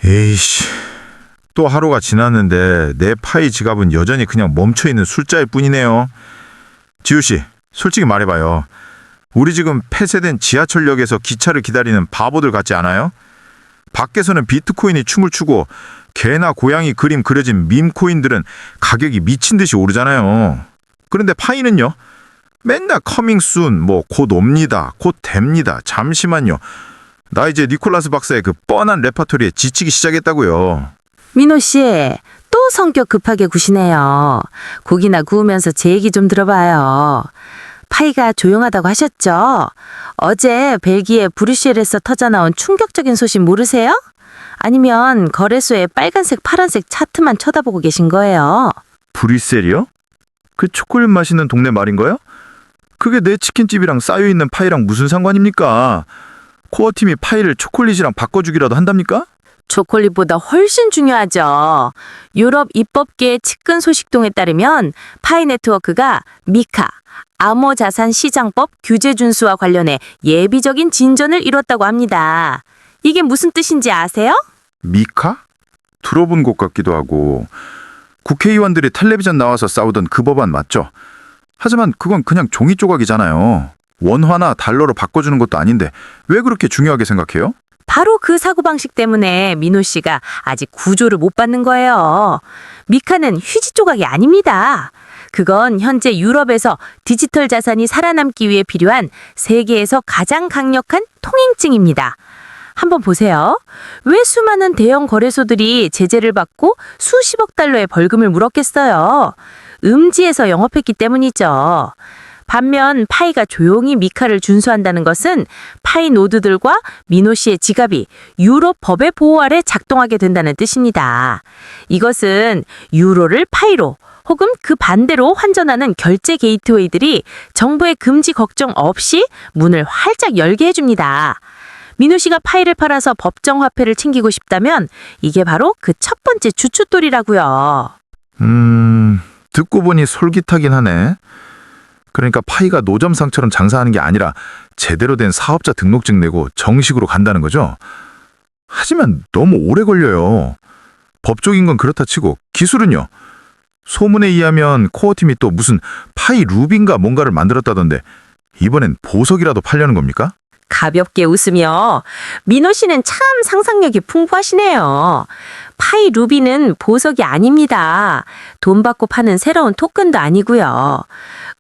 에이씨, 또 하루가 지났는데 내 파이 지갑은 여전히 그냥 멈춰있는 숫자일 뿐이네요. 지우씨, 솔직히 말해봐요. 우리 지금 폐쇄된 지하철역에서 기차를 기다리는 바보들 같지 않아요? 밖에서는 비트코인이 춤을 추고 개나 고양이 그림 그려진 밈코인들은 가격이 미친 듯이 오르잖아요. 그런데 파이는요? 맨날 커밍 순, 곧 옵니다, 곧 됩니다, 잠시만요. 나 이제 니콜라스 박사의 그 뻔한 레파토리에 지치기 시작했다고요. 민호 씨, 또 성격 급하게 구시네요. 고기나 구우면서 제 얘기 좀 들어봐요. 파이가 조용하다고 하셨죠? 어제 벨기에 브뤼셀에서 터져나온 충격적인 소식 모르세요? 아니면 거래소의 빨간색, 파란색 차트만 쳐다보고 계신 거예요? 브뤼셀이요? 그 초콜릿 맛있는 동네 말인가요? 그게 내 치킨집이랑 쌓여있는 파이랑 무슨 상관입니까? 코어팀이 파이를 초콜릿이랑 바꿔주기라도 한답니까? 초콜릿보다 훨씬 중요하죠. 유럽 입법계의 측근 소식통에 따르면 파이 네트워크가 미카, 암호자산시장법 규제 준수와 관련해 예비적인 진전을 이뤘다고 합니다. 이게 무슨 뜻인지 아세요? 미카? 들어본 것 같기도 하고. 국회의원들이 텔레비전 나와서 싸우던 그 법안 맞죠? 하지만 그건 그냥 종이 조각이잖아요. 원화나 달러로 바꿔주는 것도 아닌데 왜 그렇게 중요하게 생각해요? 바로 그 사고방식 때문에 민호 씨가 아직 구조를 못 받는 거예요. 미카는 휴지 조각이 아닙니다. 그건 현재 유럽에서 디지털 자산이 살아남기 위해 필요한 세계에서 가장 강력한 통행증입니다. 한번 보세요. 왜 수많은 대형 거래소들이 제재를 받고 수십억 달러의 벌금을 물었겠어요? 음지에서 영업했기 때문이죠. 반면 파이가 조용히 미카를 준수한다는 것은 파이 노드들과 민호 씨의 지갑이 유럽 법의 보호 아래 작동하게 된다는 뜻입니다. 이것은 유로를 파이로 혹은 그 반대로 환전하는 결제 게이트웨이들이 정부의 금지 걱정 없이 문을 활짝 열게 해줍니다. 민호 씨가 파이를 팔아서 법정 화폐를 챙기고 싶다면 이게 바로 그 첫 번째 주춧돌이라고요. 듣고 보니 솔깃하긴 하네. 그러니까 파이가 노점상처럼 장사하는 게 아니라 제대로 된 사업자 등록증 내고 정식으로 간다는 거죠. 하지만 너무 오래 걸려요. 법적인 건 그렇다 치고 기술은요. 소문에 의하면 코어팀이 또 무슨 파이 루비인가 뭔가를 만들었다던데 이번엔 보석이라도 팔려는 겁니까? 가볍게 웃으며 민호 씨는 참 상상력이 풍부하시네요. 파이 루비는 보석이 아닙니다. 돈 받고 파는 새로운 토큰도 아니고요.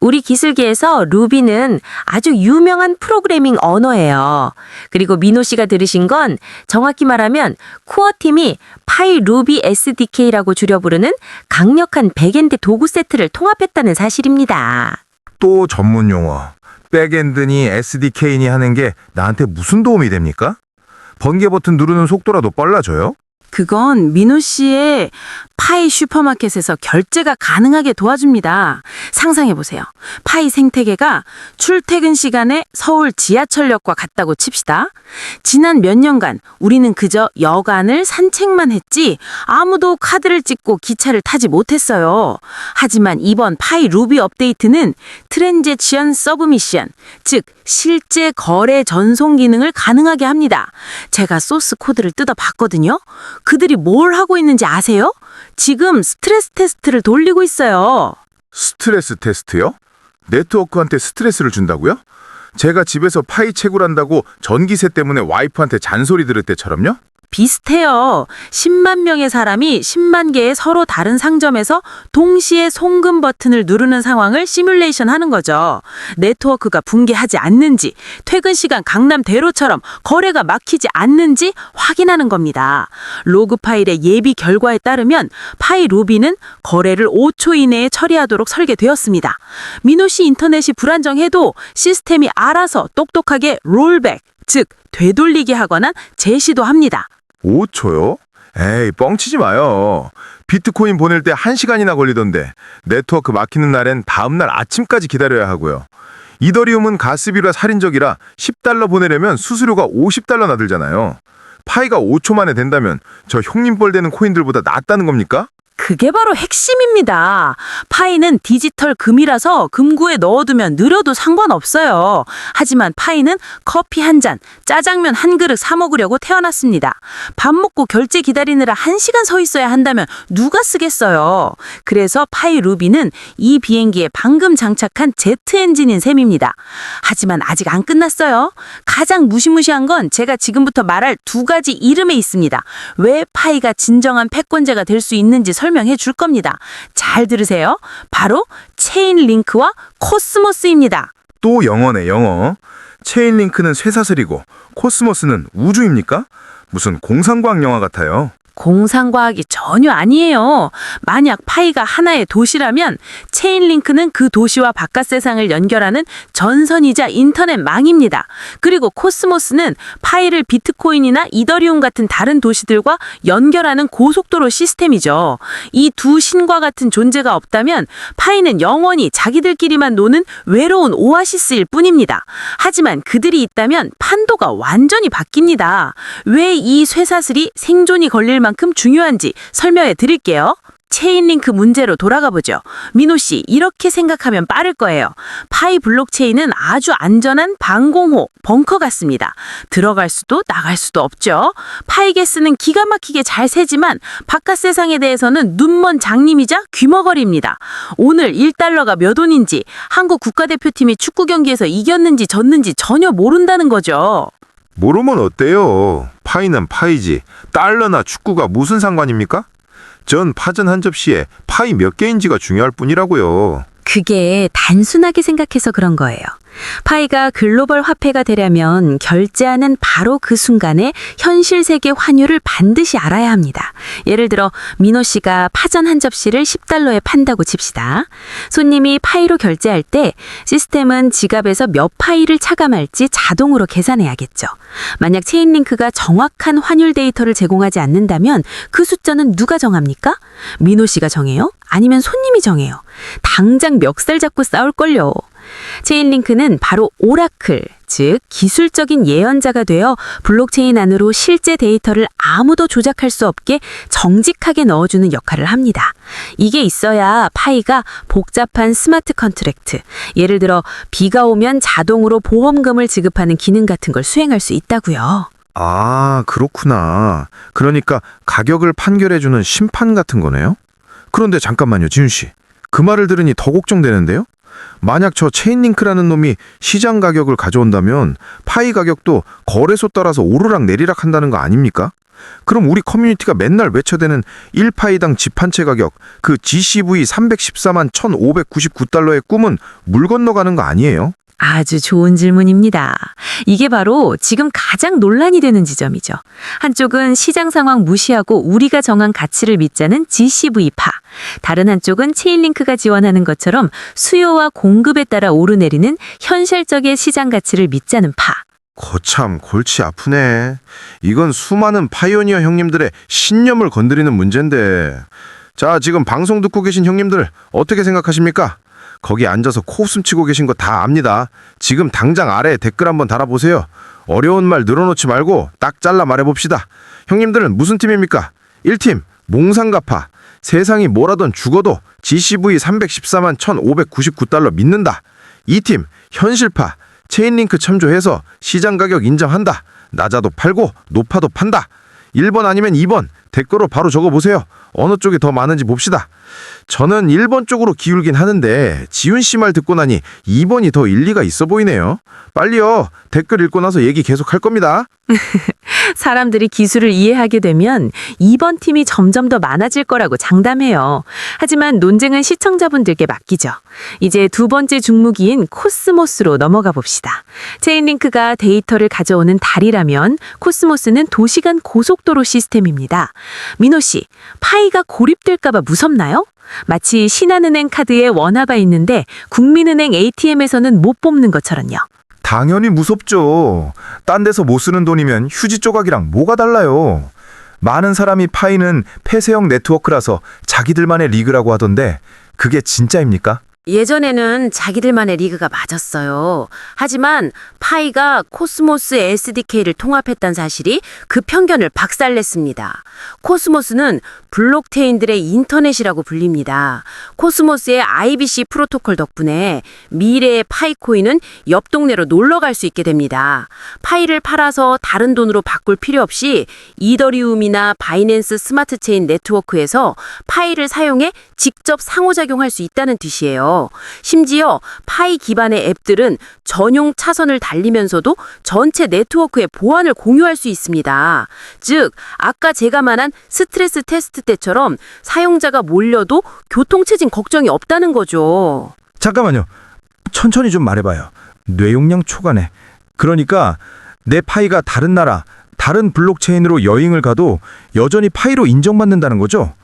우리 기술계에서 루비는 아주 유명한 프로그래밍 언어예요. 그리고 민호 씨가 들으신 건 정확히 말하면 코어팀이 파이 루비 SDK라고 줄여 부르는 강력한 백엔드 도구 세트를 통합했다는 사실입니다. 또 전문 용어. 백엔드니 SDK니 하는 게 나한테 무슨 도움이 됩니까? 번개 버튼 누르는 속도라도 빨라져요? 그건 민호 씨의 파이 슈퍼마켓에서 결제가 가능하게 도와줍니다. 상상해보세요. 파이 생태계가 출퇴근 시간에 서울 지하철역과 같다고 칩시다. 지난 몇 년간 우리는 그저 여간을 산책만 했지 아무도 카드를 찍고 기차를 타지 못했어요. 하지만 이번 파이 루비 업데이트는 트랜제션 서브미션, 즉 실제 거래 전송 기능을 가능하게 합니다. 제가 소스 코드를 뜯어봤거든요. 그들이 뭘 하고 있는지 아세요? 지금 스트레스 테스트를 돌리고 있어요. 스트레스 테스트요? 네트워크한테 스트레스를 준다고요? 제가 집에서 파이 채굴한다고 전기세 때문에 와이프한테 잔소리 들을 때처럼요? 비슷해요. 10만 명의 사람이 10만 개의 서로 다른 상점에서 동시에 송금 버튼을 누르는 상황을 시뮬레이션 하는 거죠. 네트워크가 붕괴하지 않는지, 퇴근 시간 강남대로처럼 거래가 막히지 않는지 확인하는 겁니다. 로그 파일의 예비 결과에 따르면 파이 루비는 거래를 5초 이내에 처리하도록 설계되었습니다. 민호 씨 인터넷이 불안정해도 시스템이 알아서 똑똑하게 롤백, 즉 되돌리게 하거나 제시도 합니다. 5초요? 에이, 뻥치지 마요. 비트코인 보낼 때 1시간이나 걸리던데 네트워크 막히는 날엔 다음날 아침까지 기다려야 하고요. 이더리움은 가스비가 살인적이라 $10 보내려면 수수료가 $50 나들잖아요. 파이가 5초 만에 된다면 저 형님 뻘 되는 코인들보다 낫다는 겁니까? 그게 바로 핵심입니다. 파이는 디지털 금이라서 금고에 넣어두면 느려도 상관없어요. 하지만 파이는 커피 한 잔, 짜장면 한 그릇 사 먹으려고 태어났습니다. 밥 먹고 결제 기다리느라 1시간 서 있어야 한다면 누가 쓰겠어요. 그래서 파이 루비는 이 비행기에 방금 장착한 제트 엔진인 셈입니다. 하지만 아직 안 끝났어요. 가장 무시무시한 건 제가 지금부터 말할 2가지 이름에 있습니다. 왜 파이가 진정한 패권제가 될 수 있는지 설명해 줄 겁니다. 잘 들으세요. 바로 체인링크와 코스모스입니다. 또 영어네, 영어. 체인링크는 쇠사슬이고 코스모스는 우주입니까? 무슨 공상과학 영화 같아요. 공상과학이 전혀 아니에요. 만약 파이가 하나의 도시라면 체인링크는 그 도시와 바깥 세상을 연결하는 전선이자 인터넷망입니다. 그리고 코스모스는 파이를 비트코인이나 이더리움 같은 다른 도시들과 연결하는 고속도로 시스템이죠. 이 두 신과 같은 존재가 없다면 파이는 영원히 자기들끼리만 노는 외로운 오아시스일 뿐입니다. 하지만 그들이 있다면 판도가 완전히 바뀝니다. 왜 이 쇠사슬이 생존이 걸릴 만큼 중요한지 설명해 드릴게요. 체인링크 문제로 돌아가 보죠. 민호 씨, 이렇게 생각하면 빠를 거예요. 파이 블록체인은 아주 안전한 방공호, 벙커 같습니다. 들어갈 수도 나갈 수도 없죠. 파이게스는 기가 막히게 잘 새지만 바깥 세상에 대해서는 눈먼 장님이자 귀머거리입니다. 오늘 1달러가 몇 원인지, 한국 국가대표팀이 축구 경기에서 이겼는지 졌는지 전혀 모른다는 거죠. 모르면 어때요? 파이는 파이지. 달러나 축구가 무슨 상관입니까? 전 파전 한 접시에 파이 몇 개인지가 중요할 뿐이라고요. 그게 단순하게 생각해서 그런 거예요. 파이가 글로벌 화폐가 되려면 결제하는 바로 그 순간에 현실 세계 환율을 반드시 알아야 합니다. 예를 들어 민호 씨가 파전 한 접시를 10달러에 판다고 칩시다. 손님이 파이로 결제할 때 시스템은 지갑에서 몇 파이를 차감할지 자동으로 계산해야겠죠. 만약 체인링크가 정확한 환율 데이터를 제공하지 않는다면 그 숫자는 누가 정합니까? 민호 씨가 정해요? 아니면 손님이 정해요? 당장 멱살 잡고 싸울걸요. 체인링크는 바로 오라클, 즉 기술적인 예언자가 되어 블록체인 안으로 실제 데이터를 아무도 조작할 수 없게 정직하게 넣어주는 역할을 합니다. 이게 있어야 파이가 복잡한 스마트 컨트랙트, 예를 들어 비가 오면 자동으로 보험금을 지급하는 기능 같은 걸 수행할 수 있다고요. 아, 그렇구나. 그러니까 가격을 판결해주는 심판 같은 거네요? 그런데 잠깐만요, 지훈 씨. 그 말을 들으니 더 걱정되는데요? 만약 저 체인링크라는 놈이 시장 가격을 가져온다면 파이 가격도 거래소 따라서 오르락 내리락 한다는 거 아닙니까? 그럼 우리 커뮤니티가 맨날 외쳐대는 1파이당 집 한 채 가격, 그 GCV 314만 1,599달러의 꿈은 물 건너가는 거 아니에요? 아주 좋은 질문입니다. 이게 바로 지금 가장 논란이 되는 지점이죠. 한쪽은 시장 상황 무시하고 우리가 정한 가치를 믿자는 GCV파, 다른 한쪽은 체인링크가 지원하는 것처럼 수요와 공급에 따라 오르내리는 현실적인 시장 가치를 믿자는 파. 거참 골치 아프네. 이건 수많은 파이오니어 형님들의 신념을 건드리는 문제인데. 자, 지금 방송 듣고 계신 형님들 어떻게 생각하십니까? 거기 앉아서 코웃음 치고 계신 거 다 압니다. 지금 당장 아래에 댓글 한번 달아보세요. 어려운 말 늘어놓지 말고 딱 잘라 말해봅시다. 형님들은 무슨 팀입니까? 1팀 몽상가파. 세상이 뭐라던 죽어도 GCV 314만 1,599달러 믿는다. 2팀 현실파. 체인링크 참조해서 시장 가격 인정한다. 낮아도 팔고 높아도 판다. 1번 아니면 2번 댓글로 바로 적어보세요. 어느 쪽이 더 많은지 봅시다. 저는 1번 쪽으로 기울긴 하는데 지훈 씨 말 듣고 나니 2번이 더 일리가 있어 보이네요. 빨리요. 댓글 읽고 나서 얘기 계속 할 겁니다. 사람들이 기술을 이해하게 되면 2번 팀이 점점 더 많아질 거라고 장담해요. 하지만 논쟁은 시청자분들께 맡기죠. 이제 두 번째 중무기인 코스모스로 넘어가 봅시다. 체인링크가 데이터를 가져오는 달이라면 코스모스는 도시간 고속도로 시스템입니다. 민호 씨, 파이가 고립될까 봐 무섭나요? 마치 신한은행 카드에 원화가 있는데 국민은행 ATM에서는 못 뽑는 것처럼요. 당연히 무섭죠. 딴 데서 못 쓰는 돈이면 휴지 조각이랑 뭐가 달라요. 많은 사람이 파이는 폐쇄형 네트워크라서 자기들만의 리그라고 하던데 그게 진짜입니까? 예전에는 자기들만의 리그가 맞았어요. 하지만 파이가 코스모스 SDK를 통합했다는 사실이 그 편견을 박살냈습니다. 코스모스는 블록체인들의 인터넷이라고 불립니다. 코스모스의 IBC 프로토콜 덕분에 미래의 파이코인은 옆 동네로 놀러 갈 수 있게 됩니다. 파이를 팔아서 다른 돈으로 바꿀 필요 없이 이더리움이나 바이낸스 스마트 체인 네트워크에서 파이를 사용해 직접 상호작용할 수 있다는 뜻이에요. 심지어 파이 기반의 앱들은 전용 차선을 달리면서도 전체 네트워크의 보안을 공유할 수 있습니다. 즉, 아까 제가 말한 스트레스 테스트 때처럼 사용자가 몰려도 교통체증 걱정이 없다는 거죠. 잠깐만요. 천천히 좀 말해봐요. 뇌용량 초과네. 그러니까 내 파이가 다른 나라, 다른 블록체인으로 여행을 가도 여전히 파이로 인정받는다는 거죠?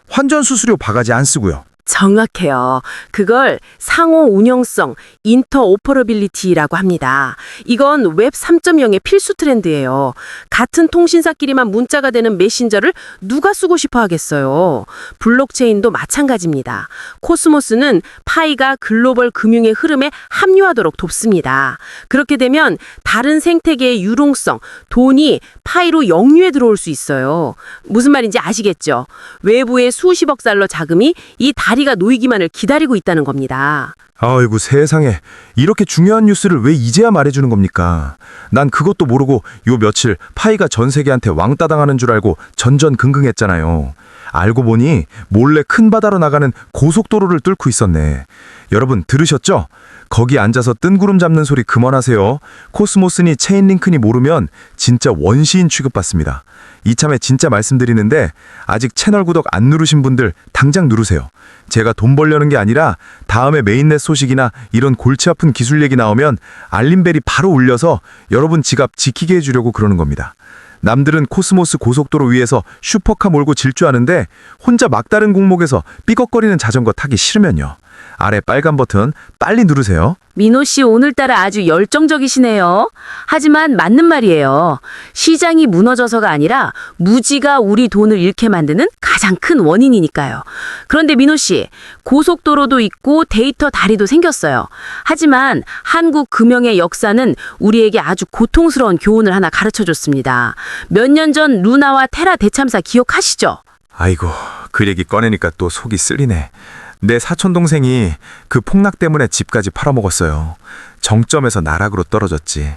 환전 수수료 바가지 안 쓰고요. 정확해요. 그걸 상호 운영성, 인터오퍼러빌리티라고 합니다. 이건 웹 3.0의 필수 트렌드예요. 같은 통신사끼리만 문자가 되는 메신저를 누가 쓰고 싶어 하겠어요. 블록체인도 마찬가지입니다. 코스모스는 파이가 글로벌 금융의 흐름에 합류하도록 돕습니다. 그렇게 되면 다른 생태계의 유동성, 돈이 파이로 역류해 들어올 수 있어요. 무슨 말인지 아시겠죠? 외부의 수십억 달러 자금이 이 다리가 놓이기만을 기다리고 있다는 겁니다. 아이고 세상에. 이렇게 중요한 뉴스를 왜 이제야 말해주는 겁니까? 난 그것도 모르고 요 며칠 파이가 전 세계한테 왕따 당하는 줄 알고 전전긍긍했잖아요. 알고 보니 몰래 큰 바다로 나가는 고속도로를 뚫고 있었네. 여러분 들으셨죠? 거기 앉아서 뜬구름 잡는 소리 그만하세요. 코스모스니 체인링크니 모르면 진짜 원시인 취급받습니다. 이참에 진짜 말씀드리는데 아직 채널 구독 안 누르신 분들 당장 누르세요. 제가 돈 벌려는 게 아니라 다음에 메인넷 소식이나 이런 골치 아픈 기술 얘기 나오면 알림벨이 바로 울려서 여러분 지갑 지키게 해주려고 그러는 겁니다. 남들은 코스모스 고속도로 위에서 슈퍼카 몰고 질주하는데 혼자 막다른 공목에서 삐걱거리는 자전거 타기 싫으면요. 아래 빨간 버튼 빨리 누르세요. 민호 씨 오늘따라 아주 열정적이시네요. 하지만 맞는 말이에요. 시장이 무너져서가 아니라 무지가 우리 돈을 잃게 만드는 가장 큰 원인이니까요. 그런데 민호 씨, 고속도로도 있고 데이터 다리도 생겼어요. 하지만 한국 금융의 역사는 우리에게 아주 고통스러운 교훈을 하나 가르쳐줬습니다. 몇 년 전 루나와 테라 대참사 기억하시죠? 아이고, 그 얘기 꺼내니까 또 속이 쓰리네. 내 사촌동생이 그 폭락 때문에 집까지 팔아먹었어요. 정점에서 나락으로 떨어졌지.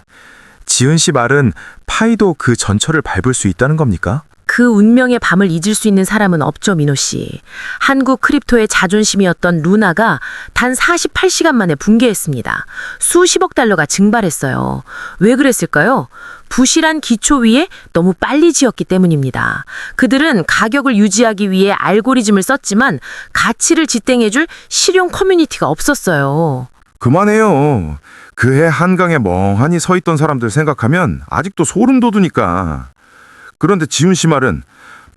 지은 씨 말은 파이도 그 전철을 밟을 수 있다는 겁니까? 그 운명의 밤을 잊을 수 있는 사람은 없죠, 민호 씨. 한국 크립토의 자존심이었던 루나가 단 48시간 만에 붕괴했습니다. 수십억 달러가 증발했어요. 왜 그랬을까요? 부실한 기초 위에 너무 빨리 지었기 때문입니다. 그들은 가격을 유지하기 위해 알고리즘을 썼지만 가치를 지탱해줄 실용 커뮤니티가 없었어요. 그만해요. 그해 한강에 멍하니 서 있던 사람들 생각하면 아직도 소름 돋으니까. 그런데 지훈 씨 말은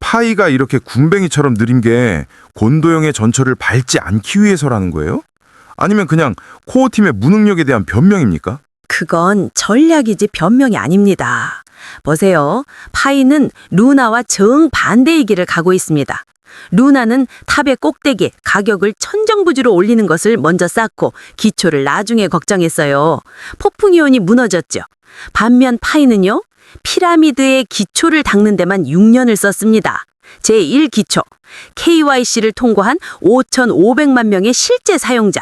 파이가 이렇게 군뱅이처럼 느린 게 곤도형의 전철을 밟지 않기 위해서라는 거예요? 아니면 그냥 코어 팀의 무능력에 대한 변명입니까? 그건 전략이지 변명이 아닙니다. 보세요. 파이는 루나와 정반대의 길을 가고 있습니다. 루나는 탑의 꼭대기에 가격을 천정부지로 올리는 것을 먼저 쌓고 기초를 나중에 걱정했어요. 폭풍이온이 무너졌죠. 반면 파이는요. 피라미드의 기초를 닦는 데만 6년을 썼습니다. 제1기초, KYC를 통과한 5,500만 명의 실제 사용자.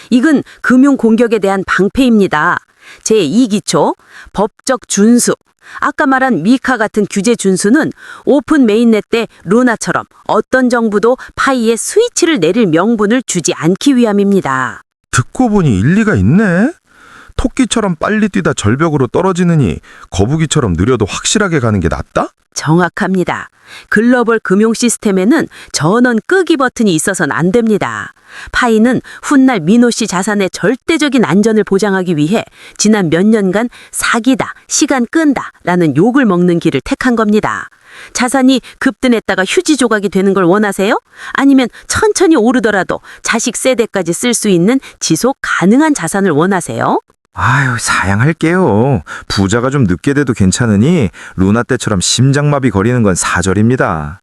이건 금융 공격에 대한 방패입니다. 제2기초, 법적 준수. 아까 말한 미카 같은 규제 준수는 오픈 메인넷 때 루나처럼 어떤 정부도 파이에 스위치를 내릴 명분을 주지 않기 위함입니다. 듣고 보니 일리가 있네. 토끼처럼 빨리 뛰다 절벽으로 떨어지느니 거북이처럼 느려도 확실하게 가는 게 낫다? 정확합니다. 글로벌 금융 시스템에는 전원 끄기 버튼이 있어서는 안 됩니다. 파이는 훗날 민호 씨 자산의 절대적인 안전을 보장하기 위해 지난 몇 년간 사기다, 시간 끈다 라는 욕을 먹는 길을 택한 겁니다. 자산이 급등했다가 휴지 조각이 되는 걸 원하세요? 아니면 천천히 오르더라도 자식 세대까지 쓸 수 있는 지속 가능한 자산을 원하세요? 아유, 사양할게요. 부자가 좀 늦게 돼도 괜찮으니 루나 때처럼 심장마비 거리는 건 사절입니다.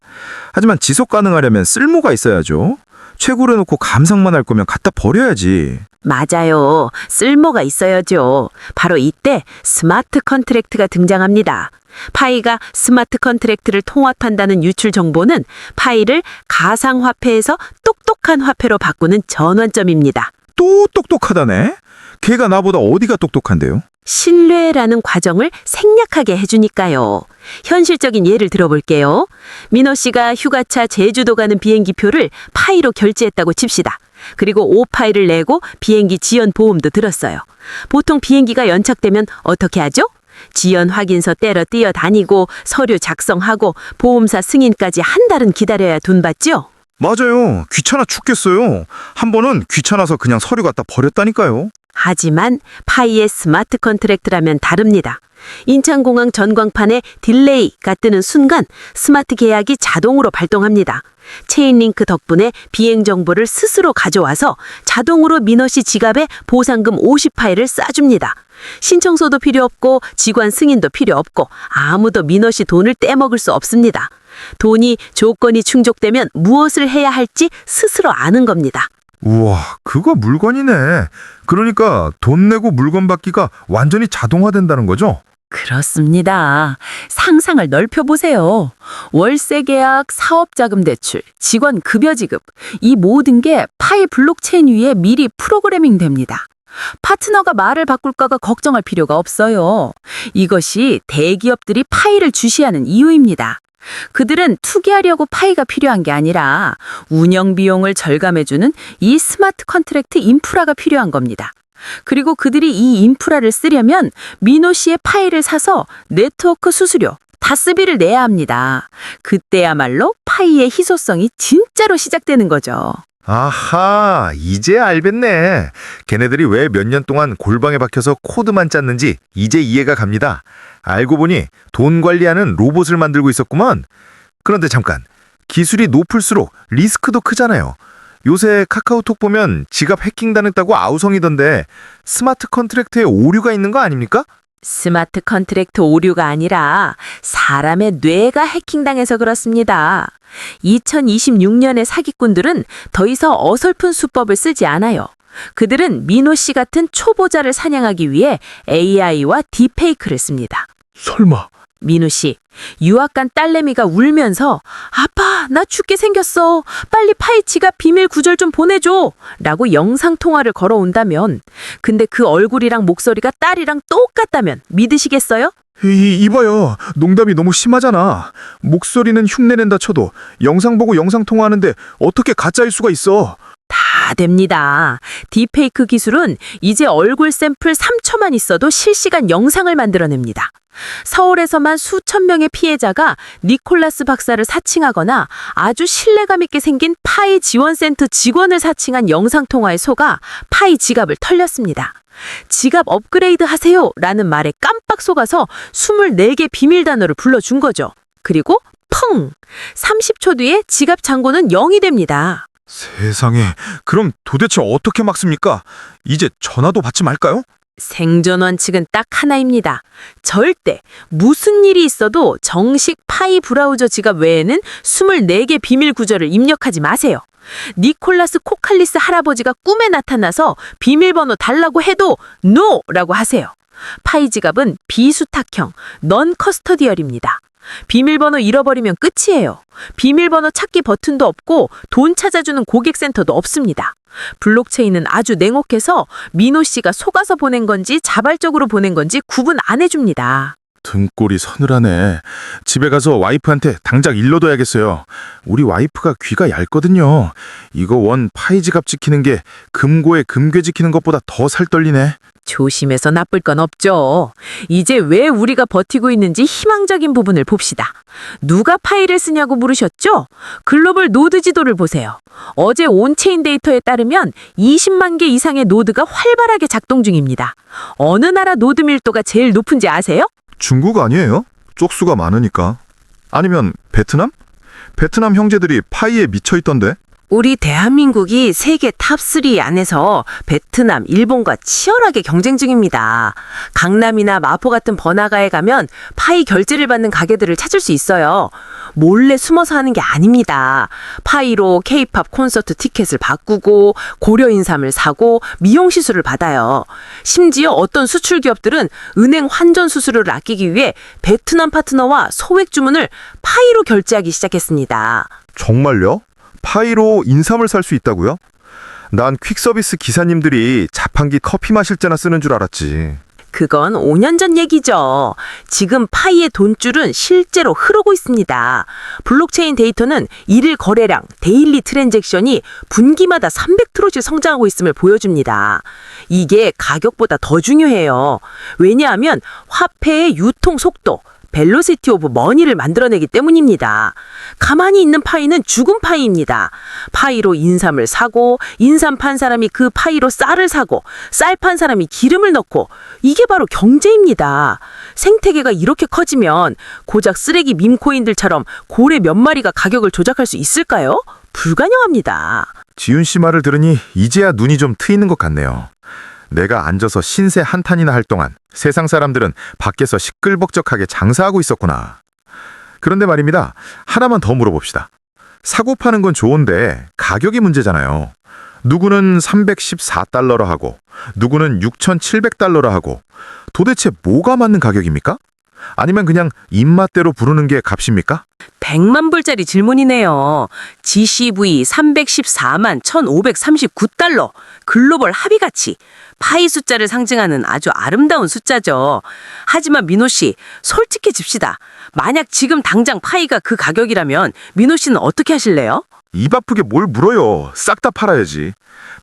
하지만 지속 가능하려면 쓸모가 있어야죠. 채굴해 놓고 감상만 할 거면 갖다 버려야지. 맞아요. 쓸모가 있어야죠. 바로 이때 스마트 컨트랙트가 등장합니다. 파이가 스마트 컨트랙트를 통합한다는 유출 정보는 파이를 가상화폐에서 똑똑한 화폐로 바꾸는 전환점입니다. 또 똑똑하다네? 걔가 나보다 어디가 똑똑한데요? 신뢰라는 과정을 생략하게 해주니까요. 현실적인 예를 들어볼게요. 민호 씨가 휴가차 제주도 가는 비행기표를 파이로 결제했다고 칩시다. 그리고 5파이를 내고 비행기 지연 보험도 들었어요. 보통 비행기가 연착되면 어떻게 하죠? 지연 확인서 떼러 뛰어다니고 서류 작성하고 보험사 승인까지 한 달은 기다려야 돈 받죠? 맞아요. 귀찮아 죽겠어요. 한 번은 귀찮아서 그냥 서류 갖다 버렸다니까요. 하지만 파이의 스마트 컨트랙트라면 다릅니다. 인천공항 전광판에 딜레이가 뜨는 순간 스마트 계약이 자동으로 발동합니다. 체인링크 덕분에 비행 정보를 스스로 가져와서 자동으로 민호 씨 지갑에 보상금 50파이를 쏴줍니다. 신청서도 필요 없고 직원 승인도 필요 없고 아무도 민호 씨 돈을 떼먹을 수 없습니다. 돈이 조건이 충족되면 무엇을 해야 할지 스스로 아는 겁니다. 우와, 그거 물건이네. 그러니까 돈 내고 물건 받기가 완전히 자동화된다는 거죠? 그렇습니다. 상상을 넓혀보세요. 월세 계약, 사업자금 대출, 직원 급여 지급, 이 모든 게 파이 블록체인 위에 미리 프로그래밍 됩니다. 파트너가 말을 바꿀까가 걱정할 필요가 없어요. 이것이 대기업들이 파이를 주시하는 이유입니다. 그들은 투기하려고 파이가 필요한 게 아니라 운영 비용을 절감해주는 이 스마트 컨트랙트 인프라가 필요한 겁니다. 그리고 그들이 이 인프라를 쓰려면 민호 씨의 파이를 사서 네트워크 수수료, 다스비를 내야 합니다. 그때야말로 파이의 희소성이 진짜로 시작되는 거죠. 아하, 이제 알겠네. 걔네들이 왜 몇 년 동안 골방에 박혀서 코드만 짰는지 이제 이해가 갑니다. 알고 보니 돈 관리하는 로봇을 만들고 있었구먼. 그런데 잠깐, 기술이 높을수록 리스크도 크잖아요. 요새 카카오톡 보면 지갑 해킹당했다고 아우성이던데 스마트 컨트랙트에 오류가 있는 거 아닙니까? 스마트 컨트랙트 오류가 아니라 사람의 뇌가 해킹당해서 그렇습니다. 2026년의 사기꾼들은 더 이상 어설픈 수법을 쓰지 않아요. 그들은 민호 씨 같은 초보자를 사냥하기 위해 AI와 딥페이크를 씁니다. 설마. 민우 씨, 유학 간 딸내미가 울면서 아빠, 나 죽게 생겼어. 빨리 파이 지갑 비밀 구절 좀 보내줘. 라고 영상통화를 걸어온다면, 근데 그 얼굴이랑 목소리가 딸이랑 똑같다면 믿으시겠어요? 이봐요. 농담이 너무 심하잖아. 목소리는 흉내낸다 쳐도 영상 보고 영상 통화하는데 어떻게 가짜일 수가 있어. 다 됩니다. 딥페이크 기술은 이제 얼굴 샘플 3초만 있어도 실시간 영상을 만들어냅니다. 서울에서만 수천 명의 피해자가 니콜라스 박사를 사칭하거나 아주 신뢰감 있게 생긴 파이 지원센터 직원을 사칭한 영상통화에 속아 파이 지갑을 털렸습니다. 지갑 업그레이드 하세요 라는 말에 깜빡 속아서 24개 비밀 단어를 불러준 거죠. 그리고 펑! 30초 뒤에 지갑 잔고는 0이 됩니다. 세상에, 그럼 도대체 어떻게 막습니까? 이제 전화도 받지 말까요? 생존 원칙은 딱 하나입니다. 절대 무슨 일이 있어도 정식 파이 브라우저 지갑 외에는 24개 비밀 구절을 입력하지 마세요. 니콜라스 코칼리스 할아버지가 꿈에 나타나서 비밀번호 달라고 해도 NO라고 하세요. 파이 지갑은 비수탁형, 넌 커스터디얼입니다. 비밀번호 잃어버리면 끝이에요. 비밀번호 찾기 버튼도 없고 돈 찾아주는 고객센터도 없습니다. 블록체인은 아주 냉혹해서 민호 씨가 속아서 보낸 건지 자발적으로 보낸 건지 구분 안 해줍니다. 등골이 서늘하네. 집에 가서 와이프한테 당장 일러둬야겠어요. 우리 와이프가 귀가 얇거든요. 이거 원 파이 지갑 지키는 게 금고에 금괴 지키는 것보다 더 살떨리네. 조심해서 나쁠 건 없죠. 이제 왜 우리가 버티고 있는지 희망적인 부분을 봅시다. 누가 파일을 쓰냐고 물으셨죠? 글로벌 노드 지도를 보세요. 어제 온체인 데이터에 따르면 20만 개 이상의 노드가 활발하게 작동 중입니다. 어느 나라 노드 밀도가 제일 높은지 아세요? 중국 아니에요? 쪽수가 많으니까. 아니면 베트남? 베트남 형제들이 파이에 미쳐 있던데. 우리 대한민국이 세계 탑3 안에서 베트남, 일본과 치열하게 경쟁 중입니다. 강남이나 마포 같은 번화가에 가면 파이 결제를 받는 가게들을 찾을 수 있어요. 몰래 숨어서 하는 게 아닙니다. 파이로 K-팝 콘서트 티켓을 바꾸고 고려 인삼을 사고 미용 시술을 받아요. 심지어 어떤 수출 기업들은 은행 환전 수수료를 아끼기 위해 베트남 파트너와 소액 주문을 파이로 결제하기 시작했습니다. 정말요? 파이로 인삼을 살 수 있다고요? 난 퀵서비스 기사님들이 자판기 커피 마실 때나 쓰는 줄 알았지. 그건 5년 전 얘기죠. 지금 파이의 돈줄은 실제로 흐르고 있습니다. 블록체인 데이터는 일일 거래량, 데일리 트랜잭션이 분기마다 300%씩 성장하고 있음을 보여줍니다. 이게 가격보다 더 중요해요. 왜냐하면 화폐의 유통 속도, 벨로시티 오브 머니를 만들어내기 때문입니다. 가만히 있는 파이는 죽은 파이입니다. 파이로 인삼을 사고 인삼 판 사람이 그 파이로 쌀을 사고 쌀 판 사람이 기름을 넣고 이게 바로 경제입니다. 생태계가 이렇게 커지면 고작 쓰레기 밈코인들처럼 고래 몇 마리가 가격을 조작할 수 있을까요? 불가능합니다. 지윤 씨 말을 들으니 이제야 눈이 좀 트이는 것 같네요. 내가 앉아서 신세 한탄이나 할 동안 세상 사람들은 밖에서 시끌벅적하게 장사하고 있었구나. 그런데 말입니다. 하나만 더 물어봅시다. 사고 파는 건 좋은데 가격이 문제잖아요. 누구는 314달러로 하고 누구는 6,700달러로 하고 도대체 뭐가 맞는 가격입니까? 아니면 그냥 입맛대로 부르는 게 값입니까? 100만 불짜리 질문이네요. GCV 314만 1,539달러. 글로벌 합의 가치. 파이 숫자를 상징하는 아주 아름다운 숫자죠. 하지만 민호 씨, 솔직해집시다. 만약 지금 당장 파이가 그 가격이라면 민호 씨는 어떻게 하실래요? 입 아프게 뭘 물어요. 싹 다 팔아야지.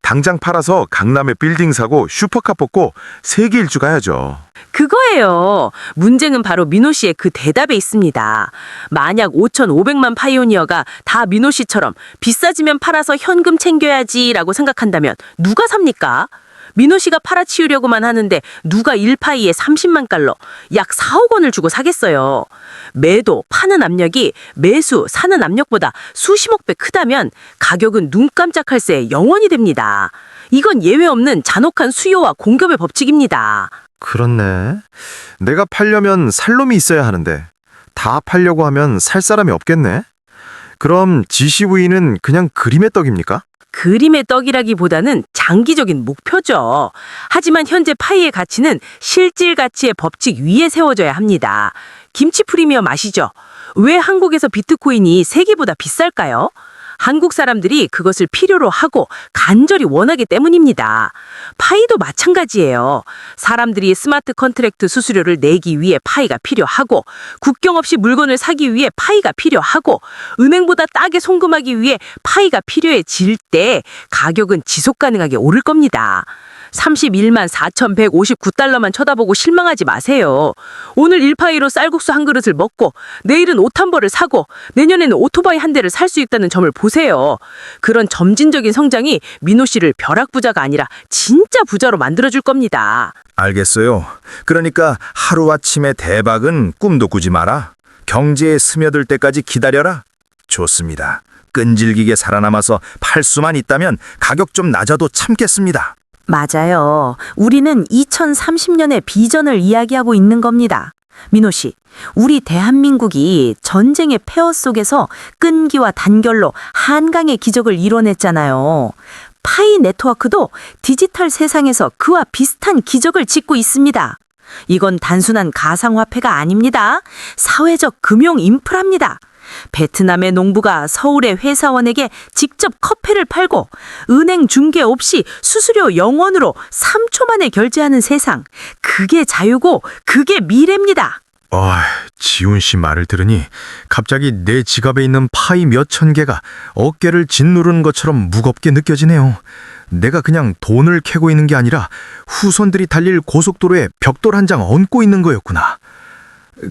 당장 팔아서 강남에 빌딩 사고 슈퍼카 뽑고 세계 일주 가야죠. 그거예요. 문제는 바로 민호 씨의 그 대답에 있습니다. 만약 5,500만 파이오니어가 다 민호 씨처럼 비싸지면 팔아서 현금 챙겨야지라고 생각한다면 누가 삽니까? 민호 씨가 팔아치우려고만 하는데 누가 1파이에 30만 달러, 약 4억 원을 주고 사겠어요. 매도, 파는 압력이 매수, 사는 압력보다 수십억 배 크다면 가격은 눈 깜짝할 새 영원이 됩니다. 이건 예외 없는 잔혹한 수요와 공급의 법칙입니다. 그렇네. 내가 팔려면 살 놈이 있어야 하는데 다 팔려고 하면 살 사람이 없겠네. 그럼 GCV는 그냥 그림의 떡입니까? 그림의 떡이라기보다는 장기적인 목표죠. 하지만 현재 파이의 가치는 실질 가치의 법칙 위에 세워져야 합니다. 김치 프리미엄 아시죠? 왜 한국에서 비트코인이 세계보다 비쌀까요? 한국 사람들이 그것을 필요로 하고 간절히 원하기 때문입니다. 파이도 마찬가지예요. 사람들이 스마트 컨트랙트 수수료를 내기 위해 파이가 필요하고 국경 없이 물건을 사기 위해 파이가 필요하고 은행보다 싸게 송금하기 위해 파이가 필요해질 때 가격은 지속 가능하게 오를 겁니다. 31만 4,159달러만 쳐다보고 실망하지 마세요. 오늘 1파이로 쌀국수 한 그릇을 먹고 내일은 옷 한 벌을 사고 내년에는 오토바이 한 대를 살 수 있다는 점을 보세요. 그런 점진적인 성장이 민호 씨를 벼락부자가 아니라 진짜 부자로 만들어줄 겁니다. 알겠어요. 그러니까 하루아침에 대박은 꿈도 꾸지 마라. 경제에 스며들 때까지 기다려라. 좋습니다. 끈질기게 살아남아서 팔 수만 있다면 가격 좀 낮아도 참겠습니다. 맞아요. 우리는 2030년의 비전을 이야기하고 있는 겁니다. 민호 씨, 우리 대한민국이 전쟁의 폐허 속에서 끈기와 단결로 한강의 기적을 이뤄냈잖아요. 파이 네트워크도 디지털 세상에서 그와 비슷한 기적을 짓고 있습니다. 이건 단순한 가상화폐가 아닙니다. 사회적 금융 인프라입니다. 베트남의 농부가 서울의 회사원에게 직접 커피를 팔고 은행 중개 없이 수수료 0원으로 3초 만에 결제하는 세상. 그게 자유고 그게 미래입니다. 지훈 씨 말을 들으니 갑자기 내 지갑에 있는 파이 몇천 개가 어깨를 짓누르는 것처럼 무겁게 느껴지네요. 내가 그냥 돈을 캐고 있는 게 아니라 후손들이 달릴 고속도로에 벽돌 한 장 얹고 있는 거였구나.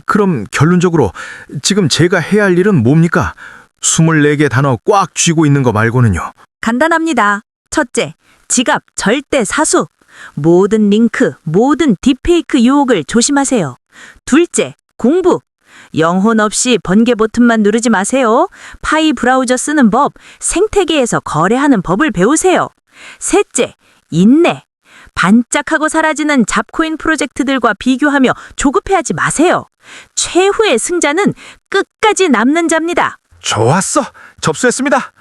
그럼 결론적으로 지금 제가 해야 할 일은 뭡니까? 24개 단어 꽉 쥐고 있는 거 말고는요. 간단합니다. 첫째, 지갑 절대 사수. 모든 링크, 모든 딥페이크 유혹을 조심하세요. 둘째, 공부. 영혼 없이 번개 버튼만 누르지 마세요. 파이 브라우저 쓰는 법, 생태계에서 거래하는 법을 배우세요. 셋째, 인내. 반짝하고 사라지는 잡코인 프로젝트들과 비교하며 조급해하지 마세요. 최후의 승자는 끝까지 남는 자입니다. 좋았어. 접수했습니다.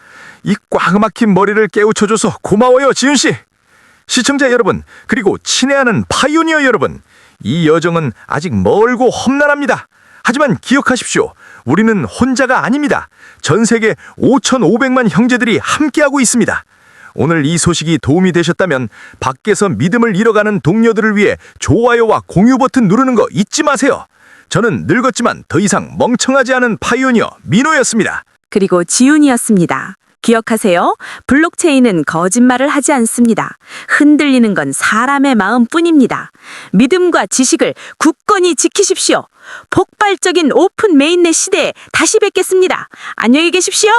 이 꽉 막힌 머리를 깨우쳐줘서 고마워요, 지윤 씨. 시청자 여러분, 그리고 친애하는 파이오니어 여러분, 이 여정은 아직 멀고 험난합니다. 하지만 기억하십시오. 우리는 혼자가 아닙니다. 전 세계 5,500만 형제들이 함께하고 있습니다. 오늘 이 소식이 도움이 되셨다면 밖에서 믿음을 잃어가는 동료들을 위해 좋아요와 공유 버튼 누르는 거 잊지 마세요. 저는 늙었지만 더 이상 멍청하지 않은 파이오니어 민호였습니다. 그리고 지훈이었습니다. 기억하세요. 블록체인은 거짓말을 하지 않습니다. 흔들리는 건 사람의 마음뿐입니다. 믿음과 지식을 굳건히 지키십시오. 폭발적인 오픈 메인넷 시대에 다시 뵙겠습니다. 안녕히 계십시오.